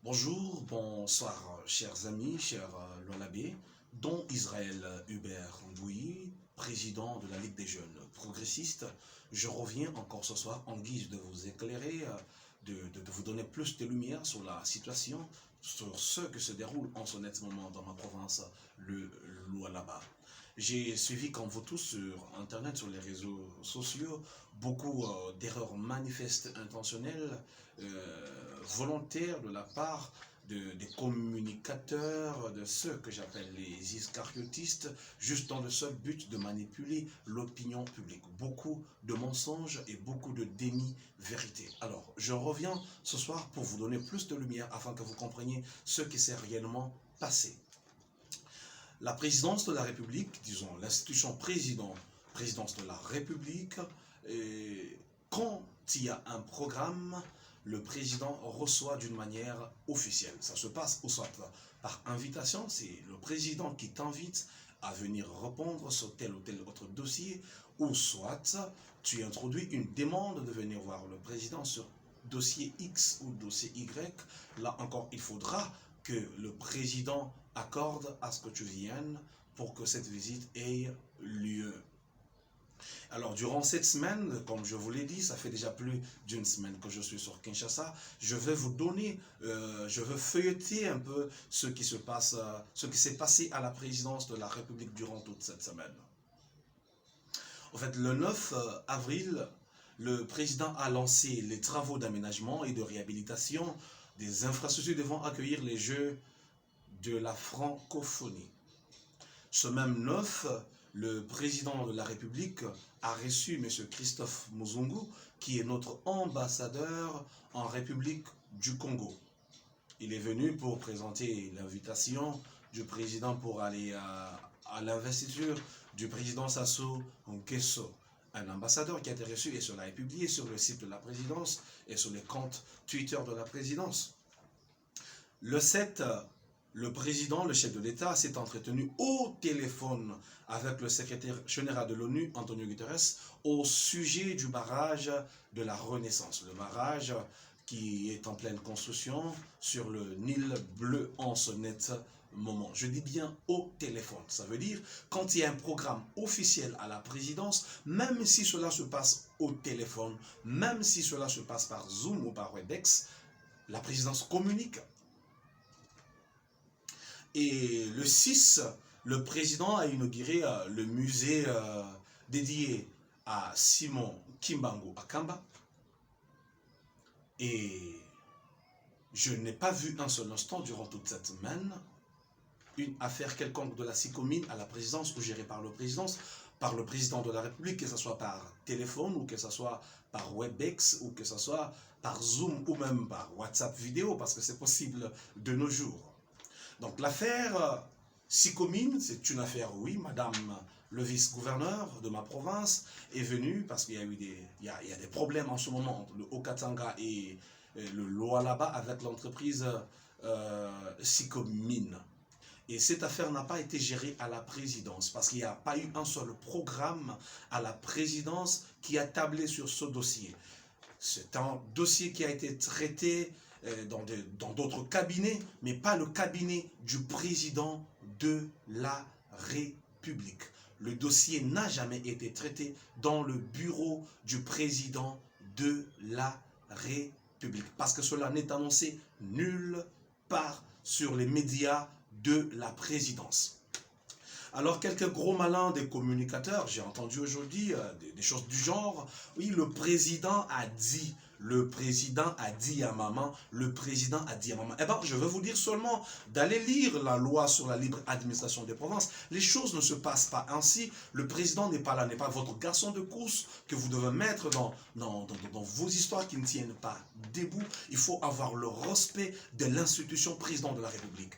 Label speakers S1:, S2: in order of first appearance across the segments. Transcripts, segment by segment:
S1: Bonjour, bonsoir, chers amis, chers Lolabé, dont Israël Hubert Mbouyi, président de la Ligue des jeunes progressistes. Je reviens encore ce soir en guise de vous éclairer, de vous donner plus de lumière sur la situation, sur ce que se déroule en ce net moment dans ma province, le Lualaba. J'ai suivi, comme vous tous, sur Internet, sur les réseaux sociaux, beaucoup d'erreurs manifestes intentionnelles, volontaires de la part des communicateurs, de ceux que j'appelle les iscariotistes, juste dans le seul but de manipuler l'opinion publique. Beaucoup de mensonges et beaucoup de déni-vérité. Alors, je reviens ce soir pour vous donner plus de lumière afin que vous compreniez ce qui s'est réellement passé. La présidence de la République, disons l'institution présidence de la République, quand il y a un programme, le président reçoit d'une manière officielle. Ça se passe ou soit par invitation, c'est le président qui t'invite à venir répondre sur tel ou tel autre dossier, ou soit tu introduis une demande de venir voir le président sur dossier X ou dossier Y. Là encore, il faudra que le président accorde à ce que tu viennes pour que cette visite ait lieu. Alors, durant cette semaine, comme je vous l'ai dit, ça fait déjà plus d'une semaine que je suis sur Kinshasa, je vais vous donner, je vais feuilleter un peu ce qui se passe, ce qui s'est passé à la présidence de la République durant toute cette semaine. En fait, le 9 avril, le président a lancé les travaux d'aménagement et de réhabilitation des infrastructures devant accueillir les Jeux de la francophonie. Ce même 9, le président de la République a reçu M. Christophe Muzungu, qui est notre ambassadeur en République du Congo. Il est venu pour présenter l'invitation du président pour aller à l'investiture du président Sassou Nguesso. Un ambassadeur qui a été reçu et cela est publié sur le site de la présidence et sur les comptes Twitter de la présidence. Le 7, le président, le chef de l'État, s'est entretenu au téléphone avec le secrétaire général de l'ONU, Antonio Guterres, au sujet du barrage de la Renaissance. Le barrage qui est en pleine construction sur le Nil bleu en ce net moment. Je dis bien au téléphone. Ça veut dire quand il y a un programme officiel à la présidence, même si cela se passe au téléphone, même si cela se passe par Zoom ou par Webex, la présidence communique. Et le 6, le président a inauguré le musée dédié à Simon Kimbangu Akamba. Et je n'ai pas vu un seul instant durant toute cette semaine une affaire quelconque de la SICOMINE à la présidence ou gérée par le président de la République, que ce soit par téléphone ou que ce soit par Webex ou que ce soit par Zoom ou même par WhatsApp vidéo, parce que c'est possible de nos jours. Donc l'affaire SICOMINE, c'est une affaire, oui, madame le vice-gouverneur de ma province est venue parce qu'il y a eu il y a des problèmes en ce moment entre le Haut-Katanga et le Lualaba avec l'entreprise SICOMINE. Et cette affaire n'a pas été gérée à la présidence parce qu'il n'y a pas eu un seul programme à la présidence qui a tablé sur ce dossier. C'est un dossier qui a été traité dans d'autres cabinets, mais pas le cabinet du président de la République. Le dossier n'a jamais été traité dans le bureau du président de la République, parce que cela n'est annoncé nulle part sur les médias de la présidence. Alors, quelques gros malins des communicateurs, j'ai entendu aujourd'hui des choses du genre, oui, le président a dit à maman, le président a dit à maman. Eh bien, je vais vous dire seulement d'aller lire la loi sur la libre administration des provinces. Les choses ne se passent pas ainsi. Le président n'est pas là, n'est pas votre garçon de course que vous devez mettre dans vos histoires qui ne tiennent pas debout. Il faut avoir le respect de l'institution président de la République.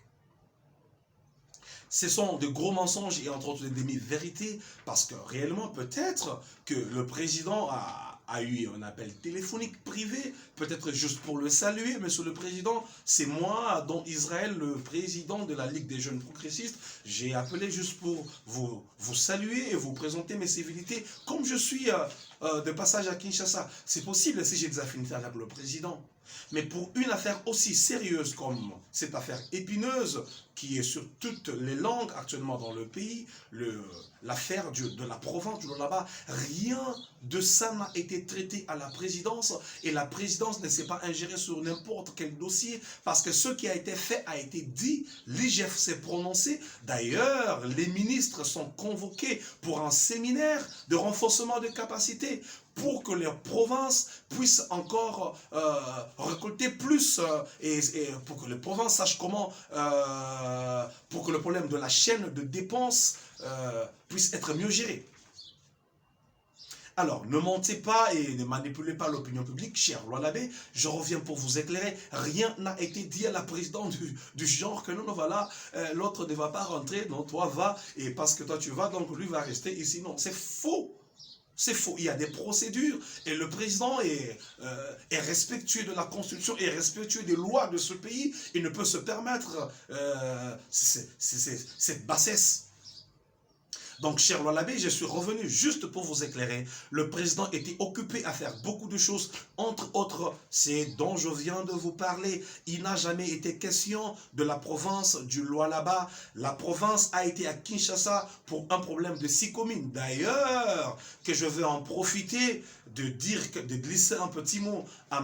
S1: Ce sont de gros mensonges et entre autres des demi-vérités, parce que réellement, peut-être que le président a eu un appel téléphonique privé, peut-être juste pour le saluer. Monsieur le Président, c'est moi, dont Israël, le président de la Ligue des jeunes progressistes. J'ai appelé juste pour vous saluer et vous présenter mes civilités, comme je suis de passage à Kinshasa. C'est possible si j'ai des affinités avec le président. Mais pour une affaire aussi sérieuse comme cette affaire épineuse, qui est sur toutes les langues actuellement dans le pays, l'affaire de la province du là-bas, rien de ça n'a été traité à la présidence et la présidence ne s'est pas ingérée sur n'importe quel dossier parce que ce qui a été fait a été dit, l'IGF s'est prononcé. D'ailleurs, les ministres sont convoqués pour un séminaire de renforcement de capacité pour que les provinces puissent encore récolter plus et pour que les provinces sachent comment, pour que le problème de la chaîne de dépenses puisse être mieux géré. Alors, ne mentez pas et ne manipulez pas l'opinion publique, cher Loi l'abbé, je reviens pour vous éclairer. Rien n'a été dit à la présidente du genre que non, voilà, l'autre ne va pas rentrer, non, toi va, et parce que toi tu vas, donc lui va rester ici. Non, c'est faux. C'est faux, il y a des procédures et le président est respectueux de la Constitution, est respectueux des lois de ce pays. Il ne peut se permettre cette bassesse. Donc, cher Loi l'abbé, je suis revenu juste pour vous éclairer. Le président était occupé à faire beaucoup de choses, entre autres, c'est dont je viens de vous parler. Il n'a jamais été question de la province du Lualaba. La province a été à Kinshasa pour un problème de 6 communes. D'ailleurs, que je veux en profiter de dire, de glisser un petit mot à